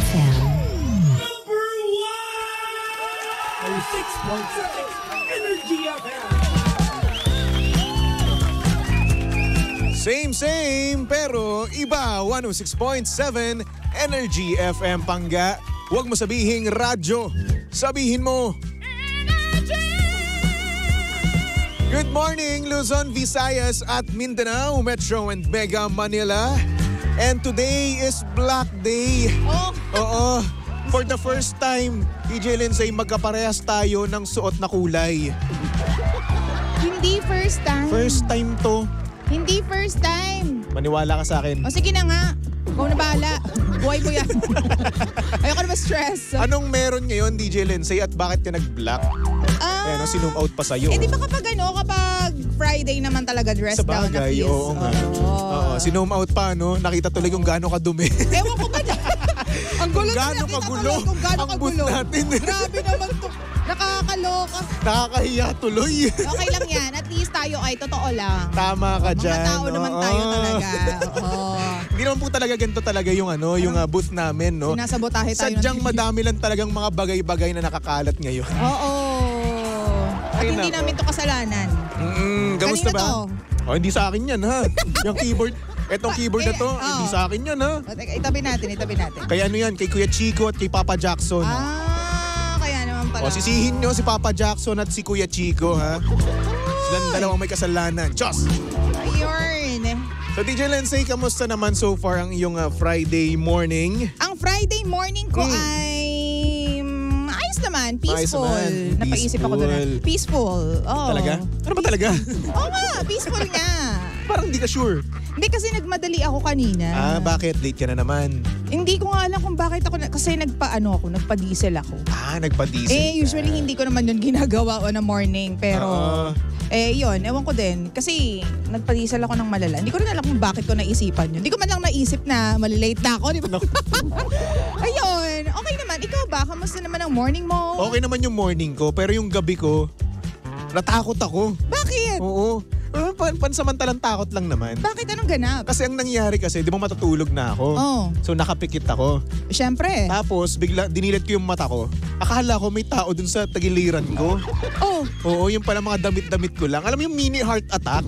FM. Number 1! 6.6 Energy FM. Same, pero iba. 106.7 Energy FM Pangga. Huwag mo sabihing radyo. Sabihin mo, good morning, Luzon, Visayas at Mindanao, Metro and Mega Manila. And today is Black Day. Oo. For the first time, DJ Lindsay, magkaparehas tayo ng suot na kulay. Hindi first time. First time to. Hindi first time. Maniwala ka sa akin. O sige na nga. Ikaw na bahala. Buhay mo yan. Ayoko na ma-stress. Anong meron ngayon, DJ Lindsay, at bakit ka nag-black? Sinum out pa sa'yo. Di ba kapag Friday naman talaga dress sa down na bagay, feels. oo nga. Sinum out pa, no? Nakita tuloy kung gaano kadumi. Ewan ko ba dyan? Ang gulo na gaano nakita kagulo tuloy kung gaano ang booth kagulo. natin. Grabe naman to. Nakakaloka. Nakakahiya tuloy. Okay lang yan. At least tayo ay totoo lang. Tama ka dyan. Mga tao naman tayo talaga. Hindi naman po talaga ganito talaga yung yung booth namin, no? Sinasabotahe tayo. Sadyang madami lang talagang mga bagay-bagay na nakakalat ngayon. Oo. At hindi namin to kasalanan. Kamusta Kanino ba? to? Oh, hindi sa akin yan, ha? Yung keyboard, etong keyboard na to, hindi sa akin yan, ha? O, teka, itabi natin. Kaya ano yan, kay Kuya Chico at kay Papa Jackson. Kaya naman pala. O, sisihin nyo si Papa Jackson at si Kuya Chico, ha? Silang dalawang may kasalanan. Diyos! Ayun. So, DJ Lindsay, kamusta naman so far ang iyong Friday morning? Ang Friday morning ko ay ayos naman. Peaceful. Ayos naman. Napaisip ako doon. Peaceful. Oh. Talaga? Ano ba talaga? Oo nga, peaceful nga. Parang hindi ka sure. Hindi kasi nagmadali ako kanina. Bakit? Late ka na naman. Hindi ko nga alam kung bakit ako, kasi nagpa-diesel ako. Nagpa-diesel Usually hindi ko naman yun ginagawa on a morning. Pero, yun, ewan ko din. Kasi nagpa-diesel ako ng malala. Hindi ko rin alam kung bakit ko naisipan yun. Hindi ko man lang naisip na malilate na ako. Di ba? Ayun, okay naman. Ikaw ba? Kamusta naman ang morning mo? Okay naman yung morning ko, pero yung gabi ko, natakot ako. Bakit? Oo. Pansamantalang takot lang naman. Bakit? Anong ganap? Kasi ang nangyari kasi, di ba matutulog na ako? Oo. So nakapikit ako. Siyempre. Tapos bigla dinilat ko yung mata ko. Akala ko may tao dun sa tagiliran ko. Oh. Oo, yung pala mga damit-damit ko lang. Alam mo yung mini heart attack?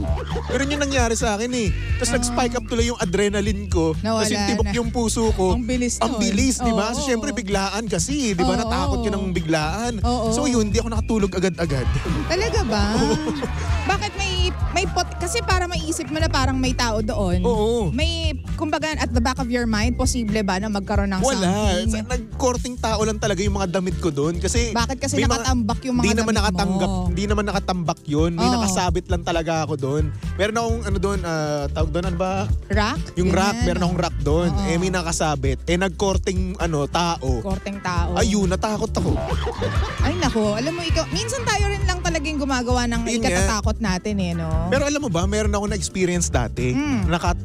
Pero yun yung nangyari sa akin eh. Tapos nag-spike up tuloy yung adrenaline ko. Nawala Tapos yung tibok na. yung puso ko. Ang bilis Ang nun. bilis, di ba? Oo. So syempre biglaan kasi, di ba? Oo. Natakot yun ng biglaan. Oo. So yun, di ako nakatulog agad-agad. Talaga ba? Bakit may pot? Kasi para maiisip mo na parang may tao doon. Oo. May, kumbaga, at the back of your mind, posible ba na magkaroon ng Wala. something? Nag-courting tao lang talaga yung mga damit ko doon. Kasi Bakit kasi may nakatambak yung mga Di naman damit nakatanggap, mo? Hindi naman nakatambak yun. May Oo. nakasabit lang talaga ako doon. Meron akong doon, tawag doon, ano ba? Rack? Yung Ganyan. rack, meron akong rack doon. Oo. May nakasabit. Nag-courting tao. Korteng tao. Ayun, natakot ako. Ay nako, alam mo ikaw, minsan tayo rin lang talagang gumagawa ng Yun nga. ikatatakot natin no? Pero alam mo ba, meron ako na-experience dati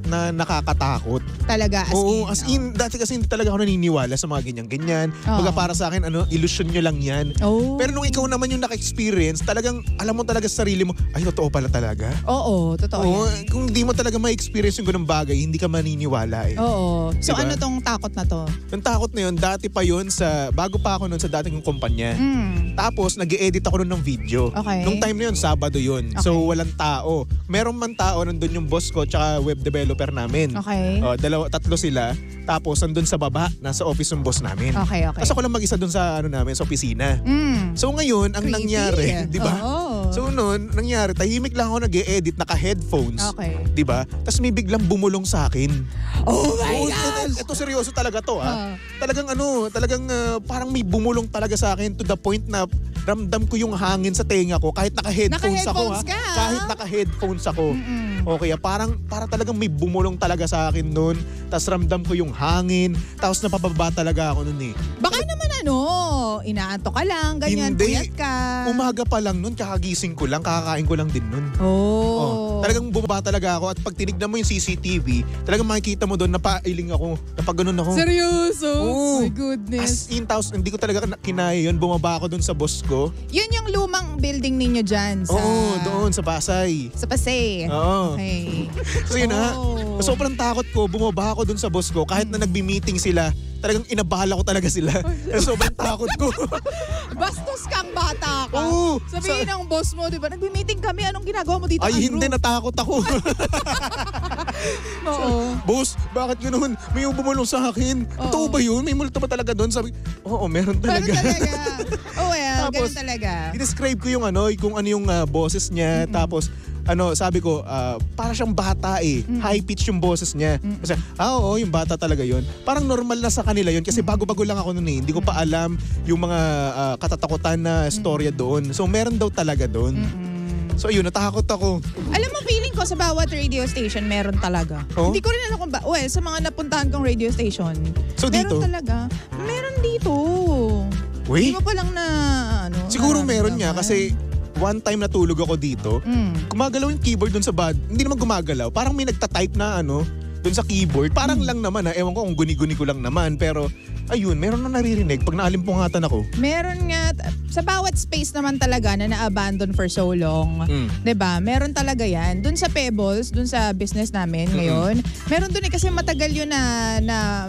na nakakatakot. Talaga, As in, dati kasi hindi talaga ako naniniwala sa mga ganyan-ganyan. Oo. Baga para sa akin, illusion nyo lang yan. Oh. Pero nung ikaw naman yung naka-experience, talagang alam mo talaga sa sarili mo, ay, totoo pala talaga. Oo, totoo Oo, yan. kung hindi mo talaga ma-experience yung ganung bagay, hindi ka maniniwala eh. Oo. So Diba? ano tong takot na to? Yung takot na yun, dati pa yun bago pa ako nun sa dating kong kumpanya. Tapos, nag-e-edit ako nun ng video. Okay. Nung time na yun, Sabado yun. Okay. So, walang tao. Meron man tao, nandun yung boss ko tsaka web developer namin. Okay. Tatlo sila. Tapos, nandun sa baba, nasa office ng boss namin. Okay. Tapos ako lang mag-isa dun sa namin, sa opisina. So ngayon, ang Creepy. nangyari, di ba? Oo. So noon, nangyari, tahimik lang ako nag-e-edit, naka-headphones. Okay. Di ba? Tapos may biglang bumulong sa akin. Oh my Oo, gosh! ito seryoso talaga to Talagang parang may bumulong talaga sa akin to the point na ramdam ko yung hangin sa tenga ko kahit naka-headphones ako Naka-headphones ka? Kahit naka-headphones ako. Okay, para talagang may bumulong talaga sa akin noon. Tapos ramdam ko yung hangin. Tapos napababa talaga ako noon eh. Baka naman inaanto ka lang, ganyan, Hindi. puyat ka. Umaga pa lang noon, kakagising ko lang, kakakain ko lang din noon. Oh. Talagang bumaba talaga ako at pag tinignan mo yung CCTV, talagang makikita mo doon, napailing ako, napaganon ako. Seryoso? Oo. My goodness. As in, hindi ko talaga kinaya yun. Bumaba ako doon sa boss ko. Yun yung lumang building ninyo dyan sa... Oo, doon sa Pasay. Sa Pasay. Oo. Okay. So yun na, Oh. sobrang takot ko, bumaba ako dun sa boss ko. Kahit na nagbi-meeting sila, talagang inabahala ko talaga sila. Sobrang takot ko. Bastos kang bata ka. Oo. Sabihin ng boss mo, di ba? Nagbi-meeting kami, anong ginagawa mo dito, Ay, Andrew? hindi, natakot ako. Oo. Boss, bakit ganoon? May bumulong sa akin. Oo. Totoo ba yun? May multo ba talaga doon? Sabi, oo, meron Pero talaga. talaga. Oh well, Tapos, ganun talaga. I-describe ko yung kung ano yung boses niya. Tapos, sabi ko, para siyang bata eh. High pitch yung boses niya. Kasi, oo, yung bata talaga yun. Parang normal na sa kanila yun. Kasi bago-bago lang ako noon eh. Hindi ko pa alam yung mga katatakutan na storya doon. So, meron daw talaga doon. So, yun, natakot ako. Alam mo, feeling ko sa bawat radio station, meron talaga. Oh? Hindi ko rin alam kung ba. Well, sa mga napuntahan kong radio station, So, meron dito? talaga. Meron dito. Uy? Hindi mo pa lang na, Siguro meron nga naramdaman. kasi one time natulog ako dito. Gumagalaw yung keyboard dun sa hindi naman gumagalaw. Parang may nagta-type na dun sa keyboard. Parang lang naman ewan ko kung guni-guni ko lang naman. Pero ayun, meron na naririnig pag naalimpungatan ako. Meron nga, sa bawat space naman talaga na na-abandon for so long, 'di ba? Meron talaga yan. Dun sa Pebbles, dun sa business namin ngayon, meron dun kasi matagal yun na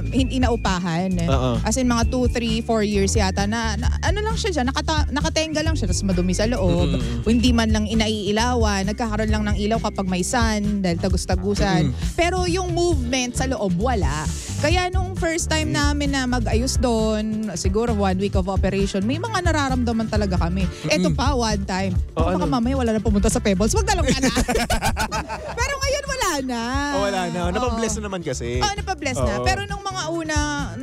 hindi naupahan. Oo. As in mga 2, 3, 4 years yata na ano lang siya dyan, nakatenga lang siya, tapos madumi sa loob. Hindi man lang inaiilawan, nagkakaroon lang ng ilaw kapag may sun, dahil tagus-tagusan. Pero yung movement sa loob, wala. Kaya nung first time namin na mag-ayos doon, siguro 1 week of operation, may mga nararamdaman talaga kami. Eto pa, one time. Oh, Baka mamaya wala na pumunta sa Pebbles, wag na lang ka na. Pero ngayon wala na. Wala na. Oo. Napabless na naman kasi. Oo, napabless na. Oo. Pero nung mga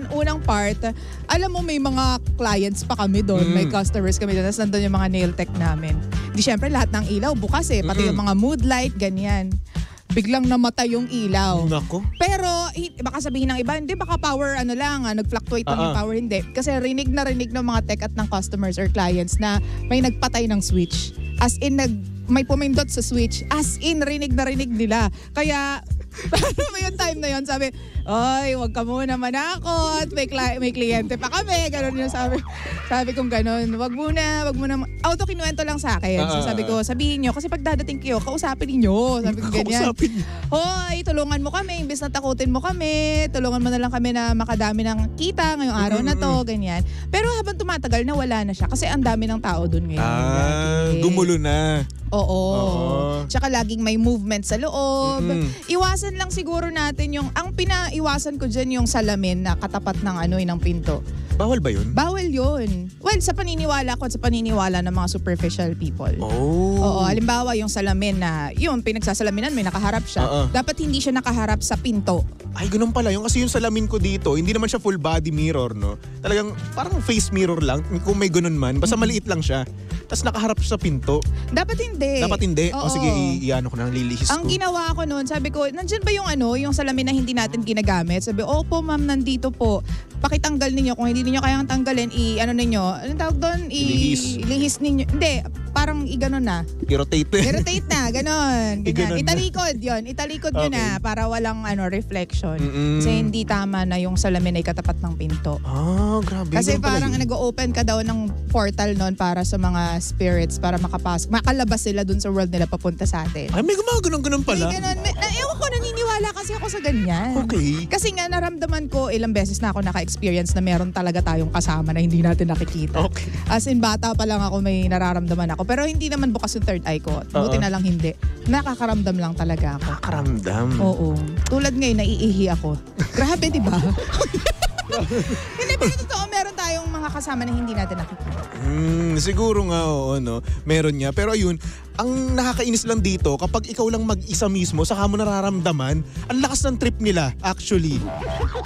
unang part, alam mo may mga clients pa kami doon, may customers kami doon, tapos nandun yung mga nail tech namin. Di syempre lahat ng ilaw bukas pati yung mga mood light, ganyan. Biglang namatay yung ilaw. Nako. Pero baka sabihin ng iba, hindi baka power nag-fluctuate lang yung power, hindi. Kasi rinig na rinig ng mga tech at ng customers or clients na may nagpatay ng switch. As in may pumindot sa switch. As in rinig na rinig nila. Kaya may yung time na yun, sabi, oy, wag ka muna manakot. May kliyente pa kami. Ganon yung sabi kong ganon. Wag muna. Auto kinuwento lang sa akin. So sabi ko, sabihin nyo. Kasi pag dadating kayo, kausapin ninyo. Sabi ko ganyan. Kausapin. Hoy, tulungan mo kami. Imbis na takutin mo kami. Tulungan mo na lang kami na makadami ng kita ngayong araw na to. Ganyan. Pero habang tumatagal, nawala na siya. Kasi ang dami ng tao dun ngayon. Dati. Gumulo na. Oo. Oo. Tsaka laging may movement sa loob. Iwasan lang siguro natin ang pinaiwasan ko dyan yung salamin na katapat ng ng pinto. Bawal ba yun? Bawal yun. Well, sa paniniwala ko at sa paniniwala ng mga superficial people. Oh. Oo, halimbawa yung salamin na, yung pinagsasalaminan, may nakaharap siya. Oo. Dapat hindi siya nakaharap sa pinto. Ay, ganun pala. Kasi yung salamin ko dito, hindi naman siya full body mirror, no? Talagang parang face mirror lang, kung may ganun man. Basta maliit lang siya. Tapos nakaharap siya sa pinto. Dapat hindi. Dapat hindi? Oo. O sige, iano ko na, lilihis Ang ko. ginawa ko noon, sabi ko, nandyan ba yung salamin na hindi natin ginagamit? Sabi, opo ma'am, nandito po. Pakitanggal ninyo. Kung hindi ninyo kayang tanggalin, anong tawag doon? Ilihis. Ilihis ninyo. Hindi, parang i-ganon na. I-rotate. I-rotate na, ganon. I-ganon na. Italikod yun. Italikod nyo Okay. na para walang reflection. Mm-mm. Kasi hindi tama na yung salamin ay katapat ng pinto. Grabe. Kasi ganun pala parang yun. nag-open ka daw ng portal noon para sa mga spirits para makalabas sila dun sa world nila papunta sa atin. Ay, may gumagano'n pala. May ganun. Ewan ko, naniniwala kasi ako sa ganyan. Okay. Kasi nga naramdaman ko, ilang beses na ako naka-experience na meron talaga tayong kasama na hindi natin nakikita. Okay. As in, bata pa lang ako, may nararamdaman ako. Pero hindi naman bukas yung third eye ko. Buti na lang hindi. Nakakaramdam lang talaga ako. Nakaramdam. Oo. Tulad ngayon, naiihi ako. Grabe, di ba? Hindi, pero totoo, meron tayong mga kasama na hindi natin nakikita. Siguro nga, oo, no? Meron niya. Pero ayun, ang nakakainis lang dito, kapag ikaw lang mag-isa mismo, saka mo nararamdaman, ang lakas ng trip nila, actually.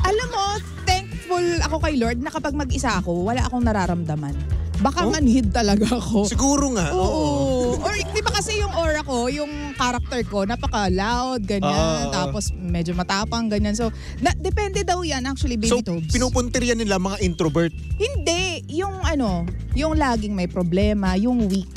Alam mo, thankful ako kay Lord na kapag mag-isa ako, wala akong nararamdaman. Baka manhid talaga ako. Siguro nga, Oo. Or di ba kasi yung aura ko, yung character ko, napaka-loud, ganyan. Tapos medyo matapang, ganyan. So, depende daw yan actually, So, baby Tobes. pinupuntir yan nila mga introvert. Hindi. Yung laging may problema, yung weak.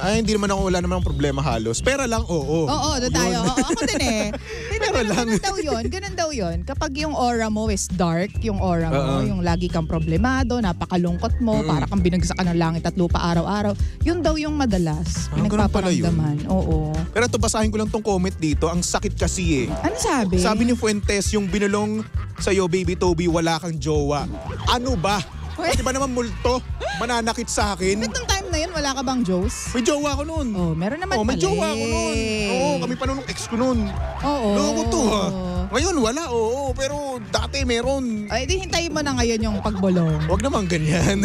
Hindi naman ako, wala namang problema halos. Pera lang, oo. Oo, doon tayo. Oo, ako din eh. Hindi Ganun daw yun. Kapag yung aura mo is dark, yung aura mo, yung lagi kang problemado, napakalungkot mo, para kang binagsak ka ng langit at lupa araw-araw, yun daw yung madalas. Ganun pala yun. Pinagpaparamdaman. Oo. Pero ito, basahin ko lang tong comment dito. Ang sakit kasi Ano sabi? Sabi ni Fuentes, yung binulong sa'yo, Baby Toby, wala kang jowa. Ano ba? Di ba naman multo? Mananakit sa akin? Ba't nung time na yun, wala ka bang Joes? May jowa ko noon. Oh, meron naman may pala jowa ko noon. Oo, kami pa noon ng ex ko noon. Oo. Loko to ha. Ngayon wala, oo. Pero dati meron. Ay, di hintayin mo na ngayon yung pagbulong. Wag naman ganyan.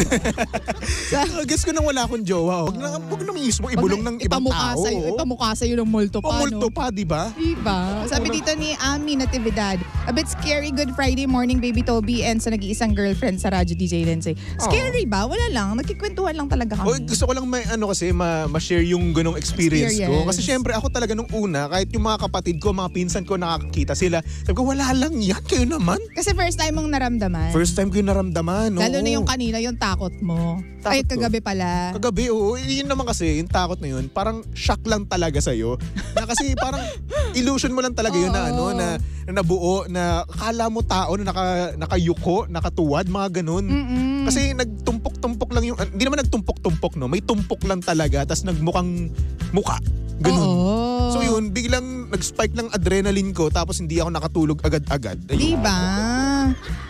Guess ko nang wala akong jowa. Wag na mismo ibulong ng ibang tao. Ipamukha sa'yo ng multo pa, multo pa, di ba? Diba? Sabi dito ni Ami Natividad, a bit scary good Friday morning, Baby Toby, and sa nag-iisang girlfriend sa Radyo DJ Lindsay. Scary ba? Wala lang. Nagkikwentuhan lang talaga kami. Gusto ko lang ma-share yung ganong experience ko. Kasi syempre ako talaga nung una, kahit yung mga kapatid ko, mga pinsan ko, nakakakita sila. Sabi ko, wala lang yan. Kayo naman. Kasi first time mong naramdaman. First time ko yung naramdaman. Lalo na yung kanina, yung takot mo. Ay, kagabi pala. Kagabi, oo. Yun naman kasi, yung takot na yun, parang shock lang talaga sa'yo. Na kasi parang illusion mo lang talaga yun na na nabuo, na akala mo tao na nakayuko, nakatuwad, mga ganun. Kasi nagtumpok-tumpok lang yung, hindi naman nagtumpok-tumpok, no? May tumpok lang talaga, tas nagmukhang muka. Ganun. So yun, biglang nag-spike ng adrenaline ko, tapos hindi ako nakatulog agad-agad. Diba?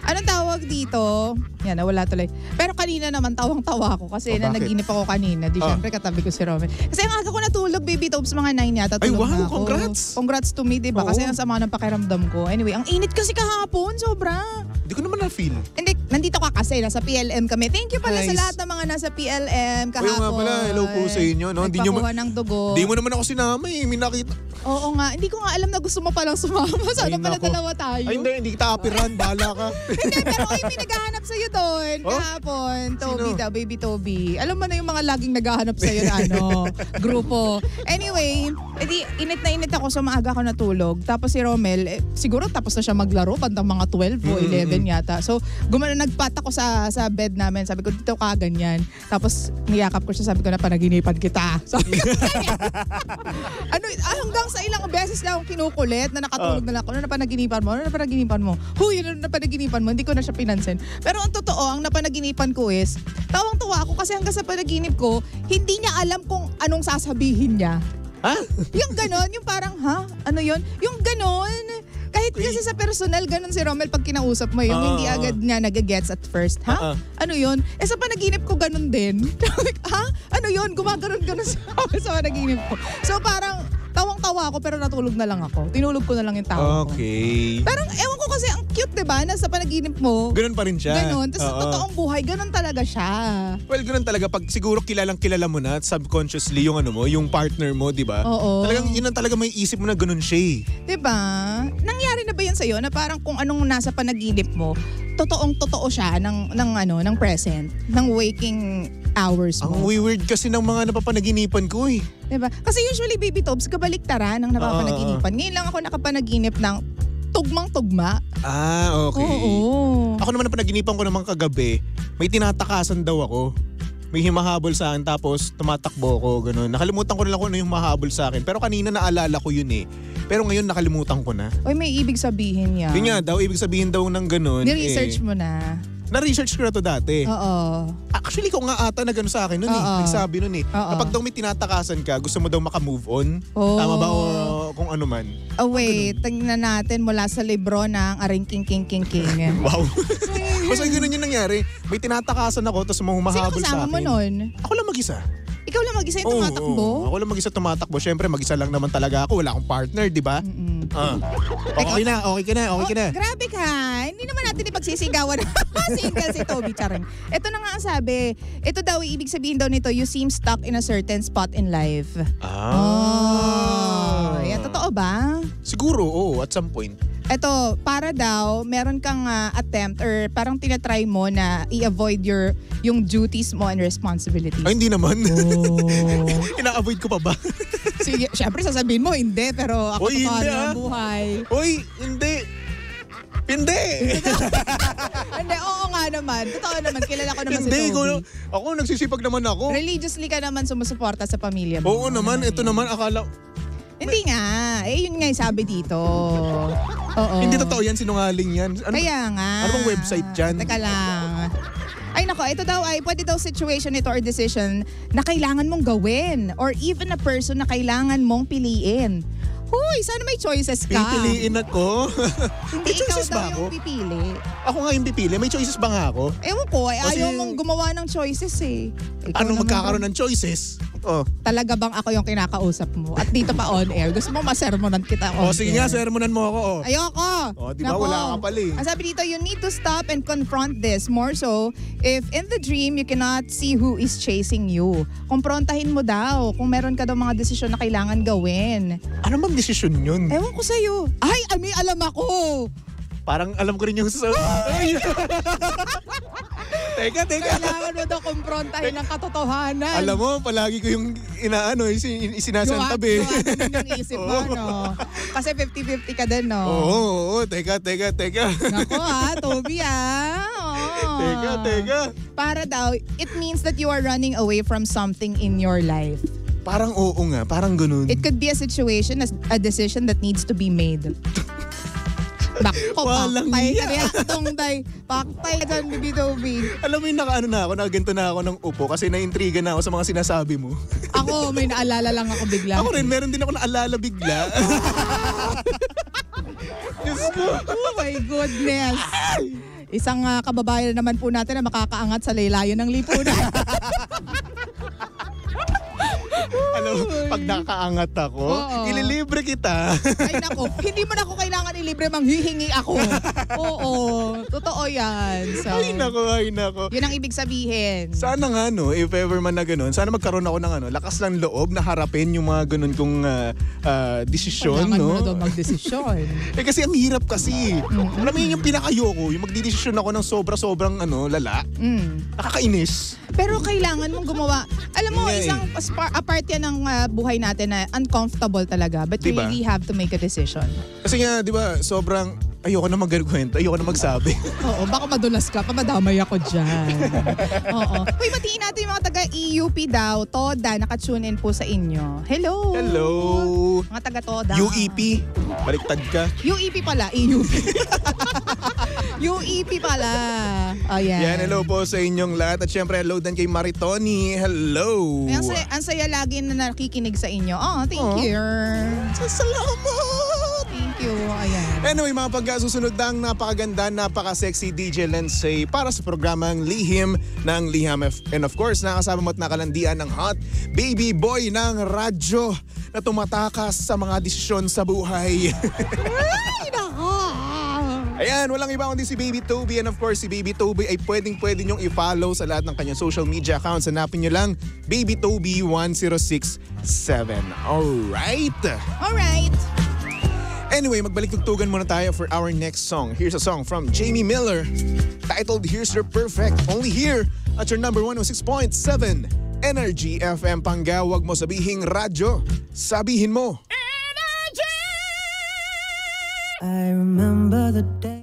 Anong tawag dito? Yan, nawala tuloy. Pero kanina naman, tawang-tawa ako kasi nanaginip ako kanina. Di syempre katabi ko si Roman. Kasi ang aga ko natulog, Baby Tobes, mga 9 yata tulog na ako. Congrats! Congrats to me, diba? Kasi ang sama ng pakiramdam ko. Anyway, ang init kasi kahapon, sobra. Hindi ko naman na-feel. Hindi, nandito ka kasi, nasa PLM kami. Thank you pala sa lahat ng mga nasa PLM kahapon. Nga pala, hello po sa inyo. No? Nagpakuha ng dugo. Hindi mo naman ako sinama eh, may nakita. Oo nga, hindi ko nga alam na gusto mo palang sumama. Sana pala dalawa tayo. Ay hindi kita apiran, bahala ka. Hindi, pero may naghahanap sa'yo doon kahapon. Toby daw, Baby Toby. Alam mo na yung mga laging naghahanap sa'yo na grupo. Anyway, edi init na init ako, so maaga ako natulog. Tapos si Romel, siguro tapos na siya maglaro, bandang mga 12 o 11 yata. So, nagpat ako sa bed namin. Sabi ko, dito ka, ganyan. Tapos, niyakap ko siya, sabi ko na panaginipan kita. Sabi ko, hanggang sa ilang beses na akong kinukulit na nakatulog na lang ako. Ano napanaginipan mo? Ano napanaginipan mo? Huy, ano napanaginipan mo? Hindi ko na siya pinansin. Pero ang totoo, ang napanaginipan ko is, tawang-tawa ako kasi hanggang sa panaginip ko, hindi niya alam kung anong sasabihin niya. Ha? Yung ganon, yung parang, ano yun? Yung ganon. Kahit kasi sa personal, ganon si Romel pag kinausap mo, yung hindi agad niya nag-gets at first. Ha? Ano yun? Sa panaginip ko ganon din. Ha? Ano yun? Gumaganon-ganon sa panaginip ko. So parang, tawang-tawa ako pero natulog na lang ako. Tinulog ko na lang yung tawa ko. Okay. Parang ewan ko kasi ang cute, diba? Nasa panaginip mo. Ganun pa rin siya. Ganun. Tapos sa totoong buhay, ganun talaga siya. Well, ganun talaga. Pag siguro kilala mo na subconsciously yung yung partner mo, diba? Oo. Talagang yun ang talaga may isip mo na ganun siya eh. Diba? Nangyari na ba yun sa'yo na parang kung anong nasa panaginip mo, totoong-totoo siya ng present, ng waking hours mo. Ang weird kasi ng mga napapanaginipan ko eh. Diba? Kasi usually, Baby Tobes, kabaliktaran ng napapanaginipan. Ngayon lang ako nakapanaginip ng tugmang-tugma. Okay. Oo. Ako naman napanaginipan ko naman kagabi, may tinatakasan daw ako. May himahabol sa akin tapos tumatakbo ako, gano'n. Nakalimutan ko na lang kung ano yung mahabol sa akin. Pero kanina naalala ko yun eh. Pero ngayon nakalimutan ko na. Oy, may ibig sabihin yan. Yun nga daw, ibig sabihin daw ng gano'n. Ni-research mo na. Na-research ko na to dati. Oo. Actually, ko nga ata na gano'n sa akin nun eh. Nagsabi nun eh. Kapag daw may tinatakasan ka, gusto mo daw makamove on. Tama ba o kung ano man? Oh wait, tingnan natin mula sa libro ng Aring King King King King. Wow. Basta ganun yung nangyari. May tinatakasan ako tapos humahabol sa akin. Sino kasama mo nun? Ako lang mag-isa. Ikaw lang mag-isa yung tumatakbo? Ako lang mag-isa tumatakbo. Siyempre, mag-isa lang naman talaga ako. Wala akong partner, di ba? Okay ka na. Grabe ka. Hindi naman natin ipagsisigawan. Single si Toby, charing. Ito na nga ang sabi. Ito daw, ibig sabihin daw nito, you seem stuck in a certain spot in life. Yan, totoo ba? Siguro, at some point. Ito, para daw, meron kang attempt or parang tinatry mo na i-avoid yung duties mo and responsibilities. Ay, hindi naman. Ina-avoid ko pa ba? Sige, syempre sasabihin mo, hindi. Pero ako totoo na buhay. Uy, hindi. Hindi, oo nga naman. Totoo naman, kilala ko naman hindi, si Toby. ako nagsisipag naman ako. Religiously ka naman sumusuporta sa pamilya mo. Oo naman, ito naman, akala... Hindi nga. Yun nga yung sabi dito. Oo. Hindi totoo yan, sinungaling yan. Kaya nga. Ano bang website dyan? Teka lang. Ay nako, ito daw ay pwede daw situation ito or decision na kailangan mong gawin or even a person na kailangan mong piliin. Huy, sana may choices ka. Pipiliin ako. Hindi May ikaw choices daw ba ako? yung pipili. Ako nga yung pipili. May choices ba nga ako? Ewan ko, Kasi- ayaw mong gumawa ng choices eh. Ikaw Ano naman magkakaroon ng choices? Oh. talaga bang ako yung kinakausap mo? At dito pa on air. Gusto mo masermonan kita on Oh, sige air? nga, sermonan mo ako. Oh. Ayoko. Oh, di ba? Nako. Wala ka pala eh. Ang sabi dito, you need to stop and confront this. More so, if in the dream you cannot see who is chasing you. Kumprontahin mo daw kung meron ka daw mga desisyon na kailangan gawin. Ano bang desisyon yun? Ewan ko sa'yo. Ay, may alam ako. Parang alam ko rin yung sa... Ay! teka. Kailangan mo daw kumprontahin ng katotohanan. Alam mo, palagi ko yung isinasantabi. Yung yung isip mo, no? Kasi 50-50 ka din, no? Oo, teka. Nako Toby Oo. Teka. Para daw, it means that you are running away from something in your life. Parang oo nga, parang ganun. It could be a situation, a decision that needs to be made. Bako, Walang paktay iya. ka niya. Paktay ka dyan, Bibi Toby. Alam mo yung nakaganto na ako ng upo kasi naintriga na ako sa mga sinasabi mo. Ako, may naalala lang ako bigla. Ako rin, meron din ako naalala bigla. Diyos ko. Oh my goodness. Isang kababayan naman po natin na makakaangat sa laylayan ng lipunan. Alam mo, pag nakaangat ako, Oo. ililibre kita. Ay nako, hindi mo na ako kailangan ilibre, manghihingi ako. Oo, totoo yan. So, Ay nako. yun ang ibig sabihin. Sana nga no, if ever man na ganun, sana magkaroon ako ng lakas ng loob na harapin yung mga ganun kong desisyon, Kailangan mo no? na daw magdesisyon. Kasi ang hirap kasi. Alam mo yun yung pinakayoko, yung magdidesisyon ako ng sobra-sobrang lala. Mm. Nakakainis. Pero kailangan mong gumawa. Alam mo, Yun nga isang part yan ng buhay natin na uncomfortable talaga. But you Diba? really have to make a decision. Kasi nga, di ba, sobrang ayoko na magkwento, ayoko na magsabi. Oo, baka madulas ka pa, madamay ako dyan. Oo. Uy, batiin natin yung mga taga-EUP daw. Toda, nakatune in po sa inyo. Hello! Hello! Mga taga-Toda. UEP, baliktad ka. UEP pala, EUP. UEP pala. Ayan. Yan, hello po sa inyong lahat. At syempre, hello din kay Maritoni. Hello! Ay, ang saya lagi na nakikinig sa inyo. Oh, thank you. Salamat! Thank you. Ayan. Anyway, mga pagkasusunod ng napakaganda, napaka-sexy DJ Lensay para sa programang Lihim ng Liham and of course, nakasama mo at nakalandian ng hot baby boy ng radyo na tumatakas sa mga desisyon sa buhay. Ay, nako. Ayan, walang iba kundi si Baby Toby and of course, si Baby Toby ay pwede nyong i-follow sa lahat ng kanyang social media accounts. Hanapin nyo lang Baby Toby 1067. Alright? Alright. Anyway, magbalik tugtugan muna tayo for our next song. Here's a song from Jamie Miller titled Here's Your Perfect. Only here at your number 106.7 Energy FM. Panggawag mo sabihing radyo. Sabihin mo. I remember the day.